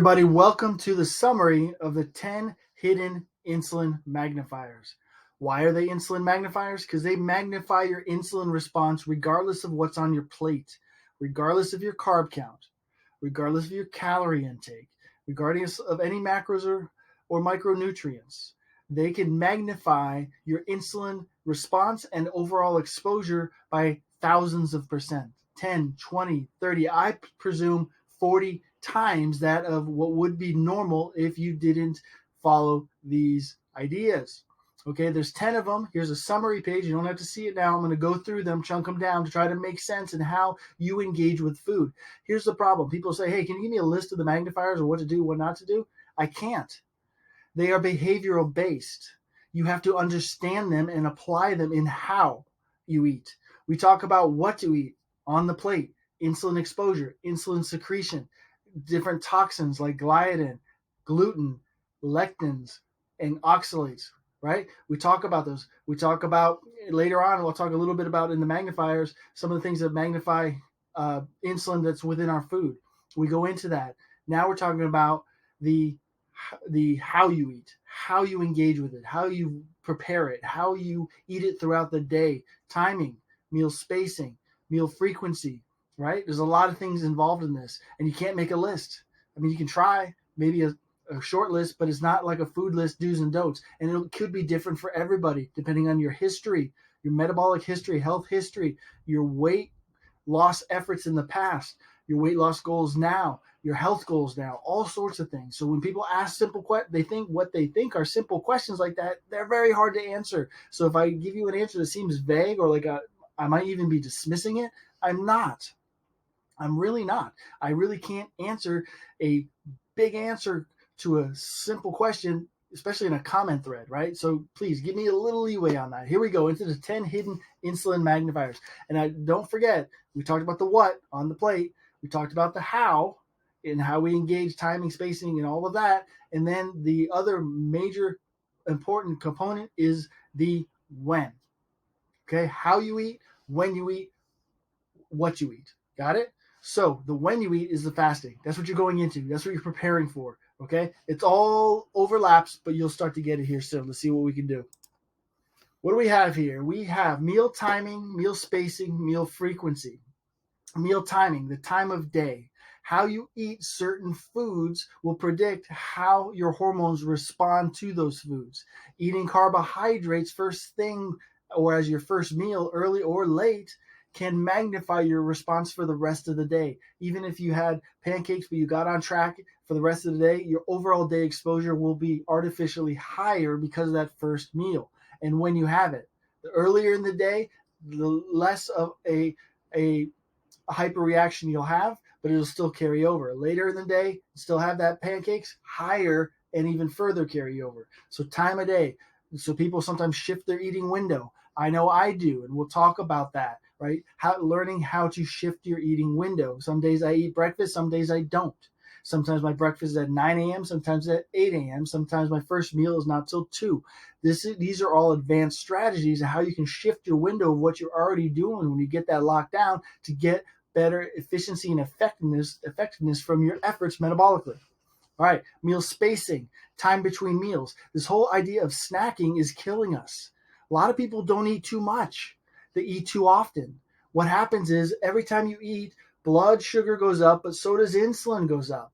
everybody. Welcome to the summary of the 10 hidden insulin magnifiers. Why are they insulin magnifiers? Because they magnify your insulin response regardless of what's on your plate, regardless of your carb count, regardless of your calorie intake, regardless of any macros or micronutrients. They can magnify your insulin response and overall exposure by thousands of percent, 10, 20, 30, I presume 40 times that of what would be normal if you didn't follow these ideas. Okay, there's 10 of them. Here's a summary page. You don't have to see it now. I'm going to go through them, chunk them down to try to make sense in how you engage with food. Here's the problem. People say, hey, can you give me a list of the magnifiers or what to do, what not to do? I can't. They are behavioral based. You have to understand them and apply them in how you eat. We talk about what to eat on the plate, insulin exposure, insulin secretion, different toxins like gliadin, gluten, lectins, and oxalates, right? We talk about those. We talk about later on, we'll talk a little bit about in the magnifiers, some of the things that magnify insulin that's within our food. We go into that. Now we're talking about the how you eat, how you engage with it, how you prepare it, how you eat it throughout the day, timing, meal spacing, meal frequency, right? There's a lot of things involved in this, and you can't make a list. I mean, you can try maybe a short list, but it's not like a food list, do's and don'ts. And it could be different for everybody, depending on your history, your metabolic history, health history, your weight loss efforts in the past, your weight loss goals now, your health goals now, all sorts of things. So when people ask simple questions, they think what they think are simple questions like that, they're very hard to answer. So if I give you an answer that seems vague or like I might even be dismissing it, I'm not. I'm really not. I really can't answer a big answer to a simple question, especially in a comment thread, right? So please give me a little leeway on that. Here we go into the 10 hidden insulin magnifiers. And don't forget, we talked about the what on the plate. We talked about the how and how we engage timing, spacing, and all of that. And then the other major important component is the when. Okay, how you eat, when you eat, what you eat. Got it? So the when you eat is the fasting. That's what you're going into. That's what you're preparing for. Okay? It's all overlaps, but you'll start to get it here soon. Let's see what we can do. What do we have here? We have meal timing, meal spacing, meal frequency. Meal timing, the time of day. How you eat certain foods will predict how your hormones respond to those foods. Eating carbohydrates first thing or as your first meal, early or late, can magnify your response for the rest of the day. Even if you had pancakes but you got on track for the rest of the day, your overall day exposure will be artificially higher because of that first meal. And when you have it, the earlier in the day, the less of a hyperreaction you'll have, but it'll still carry over. Later in the day, still have that pancakes, higher and even further carry over. So time of day. So people sometimes shift their eating window. I know I do, and we'll talk about that, right? Learning how to shift your eating window. Some days I eat breakfast, some days I don't. Sometimes my breakfast is at 9 a.m., sometimes at 8 a.m., sometimes my first meal is not till 2. These are all advanced strategies of how you can shift your window of what you're already doing when you get that locked down to get better efficiency and effectiveness from your efforts metabolically. All right, meal spacing, time between meals. This whole idea of snacking is killing us. A lot of people don't eat too much. They eat too often. What happens is every time you eat, blood sugar goes up, but so does insulin goes up.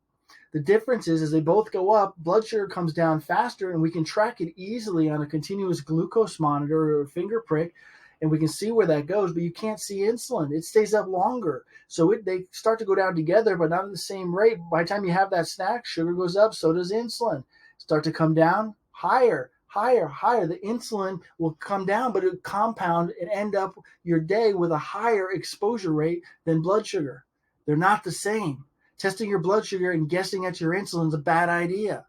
The difference is, as they both go up, blood sugar comes down faster, and we can track it easily on a continuous glucose monitor or finger prick, and we can see where that goes, but you can't see insulin. It stays up longer. So they start to go down together, but not at the same rate. By the time you have that snack, sugar goes up, so does insulin. Start to come down, higher. The insulin will come down, but it compound and end up your day with a higher exposure rate than blood sugar. They're not the same. Testing your blood sugar and guessing at your insulin is a bad idea.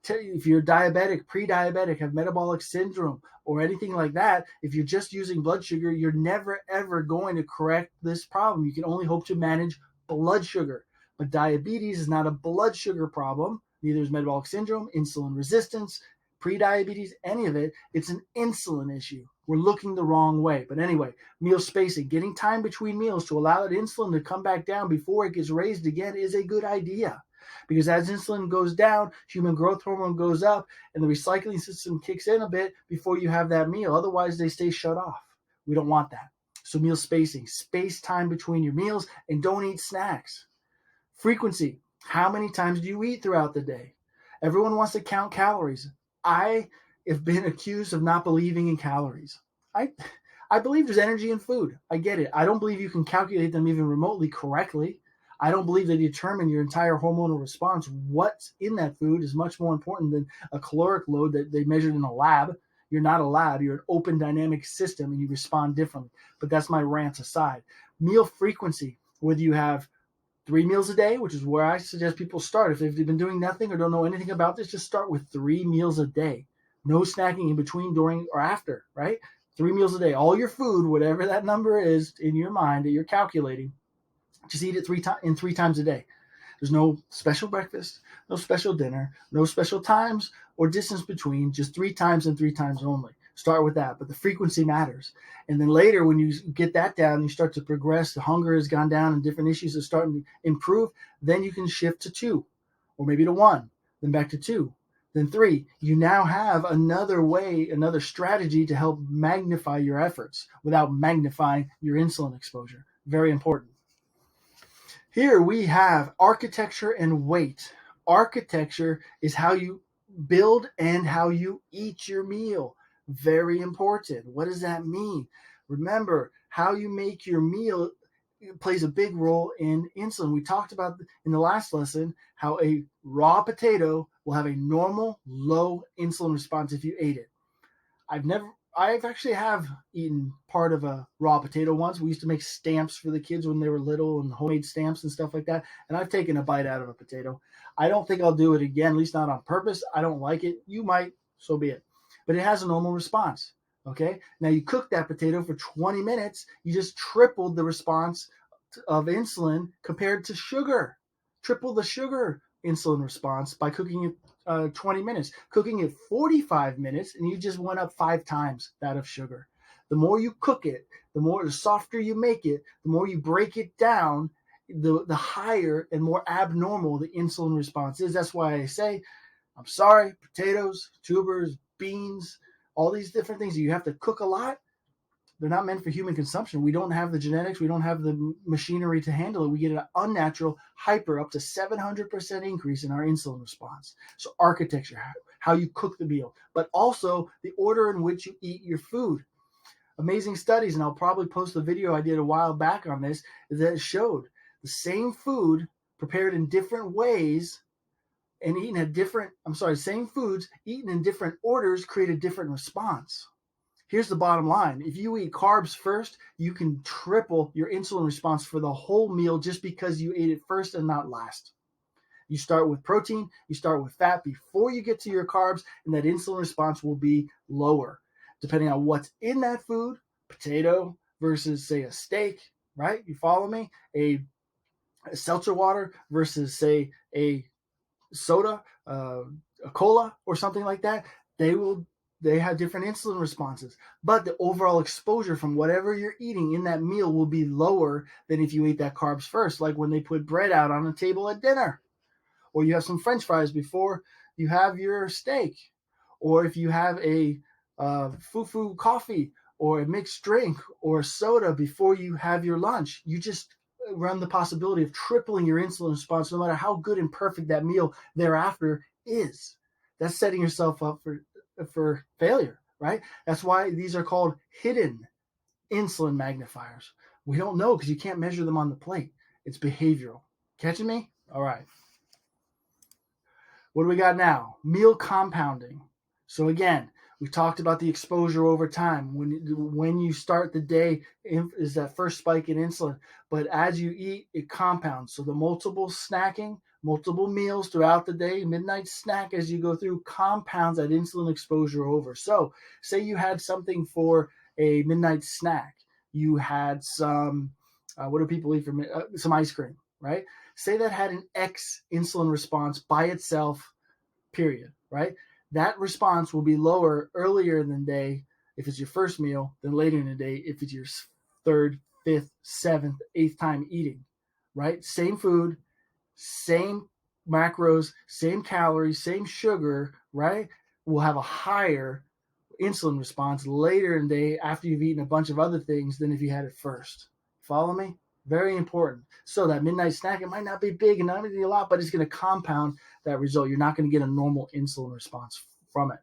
If you're diabetic, pre-diabetic, have metabolic syndrome, or anything like that, if you're just using blood sugar, you're never, ever going to correct this problem. You can only hope to manage blood sugar. But diabetes is not a blood sugar problem. Neither is metabolic syndrome, insulin resistance, pre-diabetes, any of it. It's an insulin issue. We're looking the wrong way. But anyway, meal spacing, getting time between meals to allow that insulin to come back down before it gets raised again is a good idea. Because as insulin goes down, human growth hormone goes up, and the recycling system kicks in a bit before you have that meal. Otherwise, they stay shut off. We don't want that. So meal spacing, space time between your meals, and don't eat snacks. Frequency, how many times do you eat throughout the day? Everyone wants to count calories. I have been accused of not believing in calories. I I believe there's energy in food. I get it. I don't believe you can calculate them even remotely correctly. I don't believe they determine your entire hormonal response. What's in that food is much more important than a caloric load that they measured in a lab. You're not a lab. You're an open dynamic system and you respond differently. But that's my rants aside. Meal frequency, whether you have 3 meals a day, which is where I suggest people start. If they've been doing nothing or don't know anything about this, just start with 3 meals a day. No snacking in between, during, or after, right? 3 meals a day. All your food, whatever that number is in your mind that you're calculating, just eat it 3 times a day. There's no special breakfast, no special dinner, no special times or distance between, just 3 times and 3 times only. Start with that, but the frequency matters. And then later, when you get that down, you start to progress, the hunger has gone down and different issues are starting to improve, then you can shift to 2 or maybe to 1, then back to 2, then 3. You now have another way, another strategy to help magnify your efforts without magnifying your insulin exposure. Very important. Here we have architecture and weight. Architecture is how you build and how you eat your meal. Very important. What does that mean? Remember, how you make your meal plays a big role in insulin. We talked about in the last lesson how a raw potato will have a normal low insulin response if you ate it. I've actually have eaten part of a raw potato once. We used to make stamps for the kids when they were little and homemade stamps and stuff like that. And I've taken a bite out of a potato. I don't think I'll do it again, at least not on purpose. I don't like it. You might, so be it. But it has a normal response. Okay. Now you cook that potato for 20 minutes. You just tripled the response of insulin compared to sugar. Triple the sugar insulin response by cooking it 20 minutes. Cooking it 45 minutes, and you just went up 5 times that of sugar. The more you cook it, the softer you make it, the more you break it down, the higher and more abnormal the insulin response is. That's why I say, I'm sorry, potatoes, tubers, beans, all these different things you have to cook a lot. They're not meant for human consumption. We don't have the genetics. We don't have the machinery to handle it. We get an unnatural, hyper, up to 700% increase in our insulin response. So architecture, how you cook the meal, but also the order in which you eat your food. Amazing studies, and I'll probably post the video I did a while back on this, that showed the same food prepared in different ways and eaten at same foods eaten in different orders create a different response. Here's the bottom line. If you eat carbs first, you can triple your insulin response for the whole meal just because you ate it first and not last. You start with protein, you start with fat before you get to your carbs, and that insulin response will be lower. Depending on what's in that food, potato versus, say, a steak, right? You follow me? A seltzer water versus, say, a soda, a cola or something like that, they have different insulin responses, but the overall exposure from whatever you're eating in that meal will be lower than if you ate that carbs first, like when they put bread out on the table at dinner, or you have some French fries before you have your steak, or if you have a foo-foo coffee or a mixed drink or a soda before you have your lunch. You just run the possibility of tripling your insulin response no matter how good and perfect that meal thereafter is. That's setting yourself up for failure, right? That's why these are called hidden insulin magnifiers. We don't know because you can't measure them on the plate. It's behavioral. Catching me? All right. What do we got now? Meal compounding. So again, we talked about the exposure over time. When you start the day is that first spike in insulin, but as you eat, it compounds. So the multiple snacking, multiple meals throughout the day, midnight snack as you go through, compounds that insulin exposure over. So say you had something for a midnight snack. You had some, what do people eat for some ice cream, right? Say that had an X insulin response by itself, period, right? That response will be lower earlier in the day if it's your first meal than later in the day if it's your third, fifth, seventh, eighth time eating, right? Same food, same macros, same calories, same sugar, right, will have a higher insulin response later in the day after you've eaten a bunch of other things than if you had it first. Follow me? Very important. So that midnight snack, it might not be big and not be a lot, but it's going to compound that result. You're not going to get a normal insulin response from it.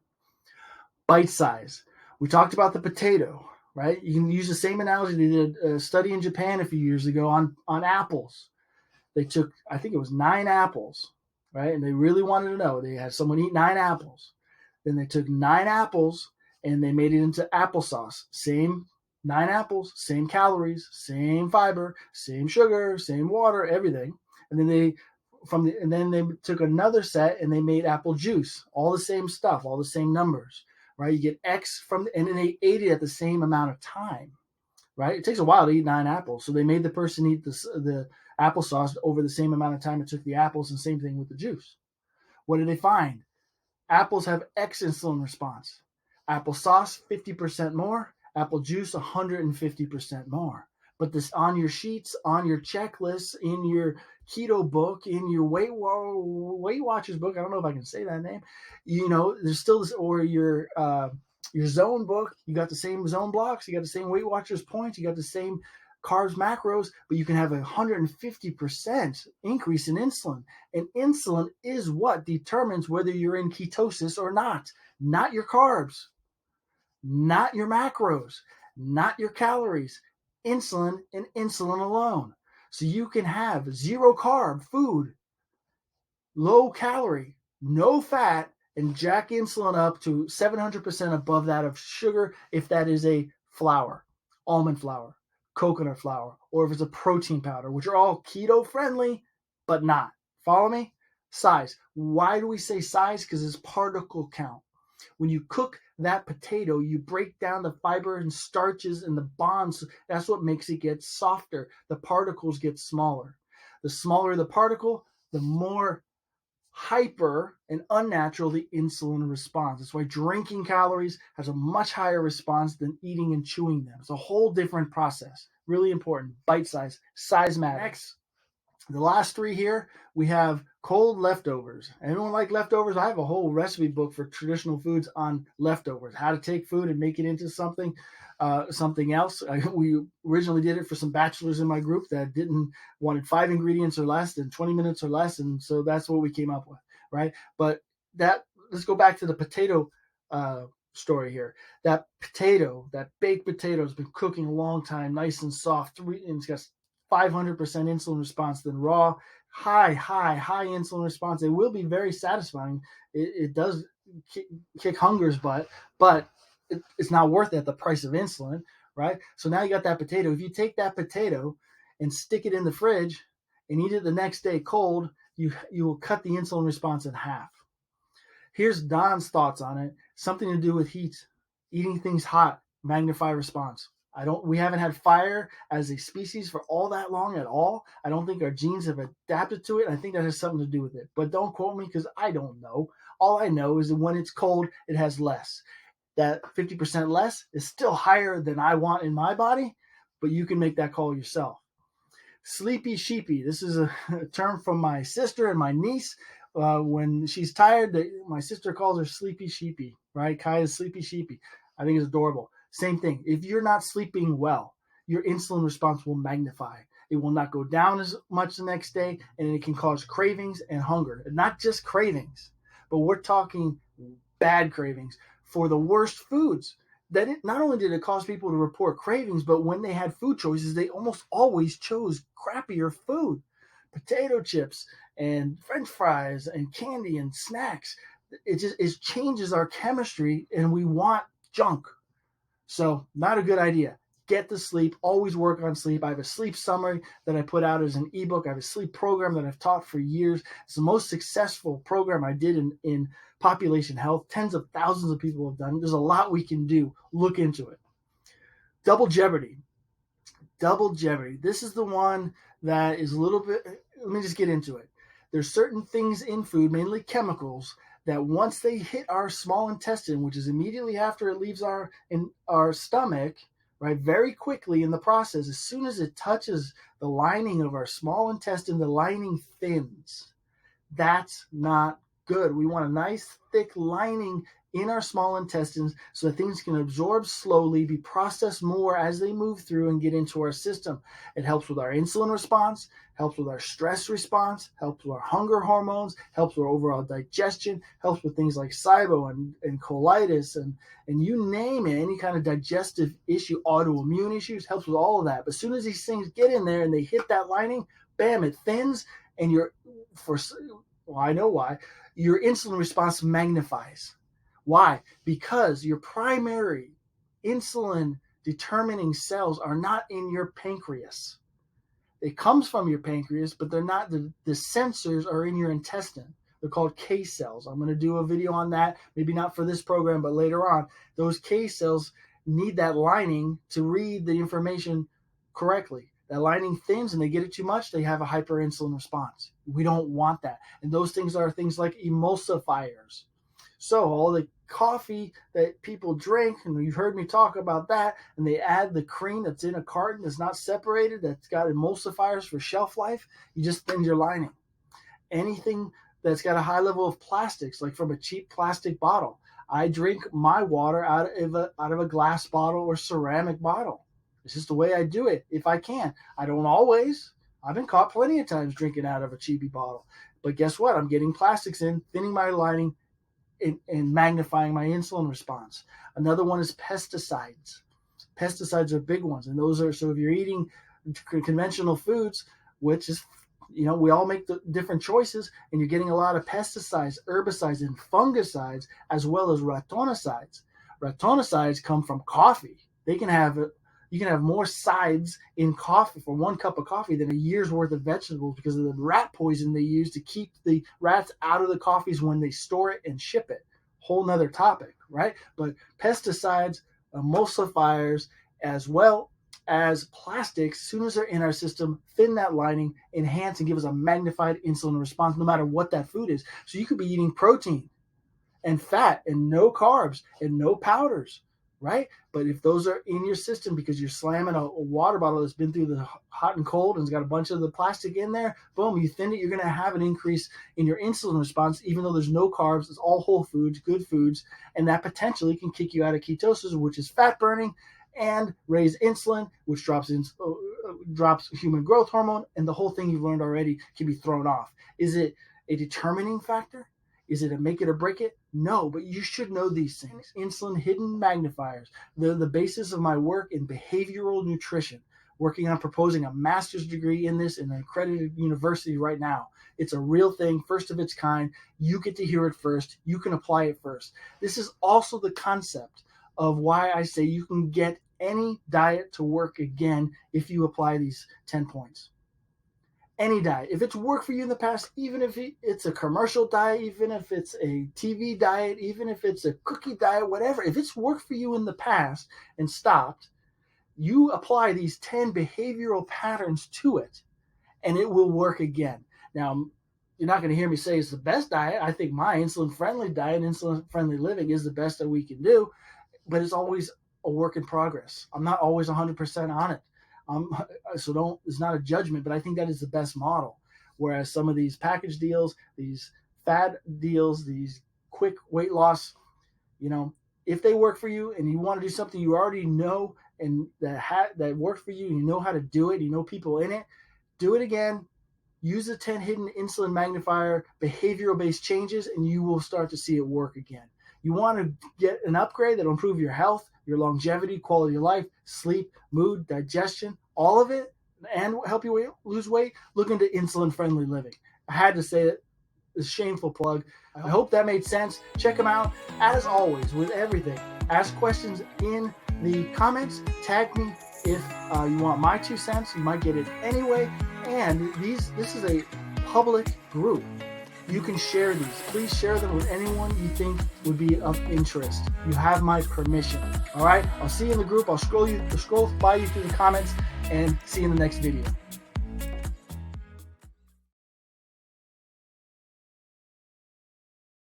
Bite size. We talked about the potato, right? You can use the same analogy. They did a study in Japan a few years ago on apples. They took, I think it was 9 apples, right? And they really wanted to know. They had someone eat 9 apples. Then they took 9 apples and they made it into applesauce. Same 9 apples, same calories, same fiber, same sugar, same water, everything. And then they took another set and they made apple juice. All the same stuff, all the same numbers, right? You get X and then they ate it at the same amount of time, right? It takes a while to eat 9 apples. So they made the person eat the applesauce over the same amount of time it took the apples, and same thing with the juice. What did they find? Apples have X insulin response. Applesauce, 50% more. Apple juice, 150% more. But this on your sheets, on your checklists, in your keto book, in your Weight Watchers book, I don't know if I can say that name, there's still this, or your zone book, you got the same zone blocks, you got the same Weight Watchers points, you got the same carbs, macros, but you can have 150% increase in insulin. And insulin is what determines whether you're in ketosis or not your carbs, not your macros, not your calories, insulin and insulin alone. So you can have 0 carb food, low calorie, no fat, and jack insulin up to 700% above that of sugar if that is a flour, almond flour, coconut flour, or if it's a protein powder, which are all keto friendly, but not. Follow me? Size. Why do we say size? Because it's particle count. When you cook that potato, you break down the fiber and starches and the bonds. That's what makes it get softer. The particles get smaller. The smaller the particle, the more hyper and unnatural the insulin response. That's why drinking calories has a much higher response than eating and chewing them. It's a whole different process. Really important. Bite size. Size matters. Next, the last 3 here, we have cold leftovers. Anyone like leftovers? I have a whole recipe book for traditional foods on leftovers, how to take food and make it into something else. We originally did it for some bachelors in my group that wanted 5 ingredients or less and 20 minutes or less, and so that's what we came up with, right? But let's go back to the potato story here. That baked potato has been cooking a long time, nice and soft, and it's got 500% insulin response than raw. High insulin response. It will be very satisfying. It does kick hunger's butt, but it's not worth it at the price of insulin, right? So now you got that potato. If you take that potato and stick it in the fridge and eat it the next day cold, you will cut the insulin response in half. Here's Don's thoughts on it. Something to do with heat. Eating things hot, magnify response. We haven't had fire as a species for all that long at all. I don't think our genes have adapted to it. I think that has something to do with it. But don't quote me because I don't know. All I know is that when it's cold, it has less. That 50% less is still higher than I want in my body, but you can make that call yourself. Sleepy sheepy. This is a term from my sister and my niece. When she's tired, my sister calls her sleepy sheepy, right? Kai is sleepy sheepy. I think it's adorable. Same thing. If you're not sleeping well, your insulin response will magnify. It will not go down as much the next day, and it can cause cravings and hunger. And not just cravings, but we're talking bad cravings for the worst foods. Not only did it cause people to report cravings, but when they had food choices, they almost always chose crappier food. Potato chips and French fries and candy and snacks. It changes our chemistry, and we want junk. So not a good idea. Get the sleep. Always work on sleep. I have a sleep summary that I put out as an ebook. I have a sleep program that I've taught for years. It's the most successful program I did in population health. Tens of thousands of people have done it. There's a lot we can do. Look into it. Double jeopardy. This is the one that is a little bit, let me just get into it. There's certain things in food, mainly chemicals, that once they hit our small intestine, which is immediately after it leaves our stomach, right, very quickly in the process, as soon as it touches the lining of our small intestine, the lining thins. That's not good. We want a nice thick lining in our small intestines so that things can absorb slowly, be processed more as they move through and get into our system. It helps with our insulin response, helps with our stress response, helps with our hunger hormones, helps with our overall digestion, helps with things like SIBO and colitis and you name it, any kind of digestive issue, autoimmune issues, helps with all of that. But as soon as these things get in there and they hit that lining, bam, it thins, and I know why, your insulin response magnifies. Why? Because your primary insulin determining cells are not in your pancreas. It comes from your pancreas, but they're not, the sensors are in your intestine. They're called K cells. I'm going to do a video on that, maybe not for this program, but later on. Those K cells need that lining to read the information correctly. That lining thins and they get it too much, they have a hyperinsulin response. We don't want that. And those things are things like emulsifiers. So all the coffee that people drink, and you've heard me talk about that, and they add the cream that's in a carton that's not separated, that's got emulsifiers for shelf life, you just thin your lining. Anything that's got a high level of plastics, like from a cheap plastic bottle. I drink my water out of a glass bottle or ceramic bottle. It's just the way I do it if I can. I don't always. I've been caught plenty of times drinking out of a cheapy bottle. But guess what? I'm getting plastics in, thinning my lining, and magnifying my insulin response. Another one is pesticides. Pesticides are big ones. And those are, so if you're eating conventional foods, which is, we all make the different choices, and you're getting a lot of pesticides, herbicides, and fungicides, as well as ratonicides. Ratonicides come from coffee. You can have more sides in coffee for 1 cup of coffee than a year's worth of vegetables because of the rat poison they use to keep the rats out of the coffees when they store it and ship it. Whole nother topic, right? But pesticides, emulsifiers, as well as plastics, as soon as they're in our system, thin that lining, enhance, and give us a magnified insulin response no matter what that food is. So you could be eating protein and fat and no carbs and no powders, right? But if those are in your system because you're slamming a water bottle that's been through the hot and cold and it's got a bunch of the plastic in there, boom, you thin it, you're going to have an increase in your insulin response, even though there's no carbs. It's all whole foods, good foods, and that potentially can kick you out of ketosis, which is fat burning, and raise insulin, which drops human growth hormone, and the whole thing you've learned already can be thrown off. Is it a determining factor? Is it a make it or break it? No, but you should know these things. Insulin hidden magnifiers. They're the basis of my work in behavioral nutrition, working on proposing a master's degree in this in an accredited university right now. It's a real thing, first of its kind. You get to hear it first. You can apply it first. This is also the concept of why I say you can get any diet to work again if you apply these 10 points. Any diet. If it's worked for you in the past, even if it's a commercial diet, even if it's a TV diet, even if it's a cookie diet, whatever, if it's worked for you in the past and stopped, you apply these 10 behavioral patterns to it and it will work again. Now, you're not going to hear me say it's the best diet. I think my insulin-friendly diet, insulin-friendly living is the best that we can do, but it's always a work in progress. I'm not always 100% on it. So it's not a judgment, but I think that is the best model. Whereas some of these package deals, these fad deals, these quick weight loss, if they work for you and you want to do something you already know and that works for you, and you know how to do it, you know people in it, do it again. Use the 10 hidden insulin magnifier behavioral-based changes, and you will start to see it work again. You want to get an upgrade that will improve your health, your longevity, quality of life, sleep, mood, digestion, all of it, and help you lose weight, look into insulin-friendly living. I had to say it. It's a shameful plug. I hope that made sense. Check them out. As always, with everything, ask questions in the comments. Tag me if you want my 2 cents. You might get it anyway. And this is a public group. You can share these. Please share them with anyone you think would be of interest. You have my permission. All right? I'll see you in the group. I'll scroll by you through the comments and see you in the next video.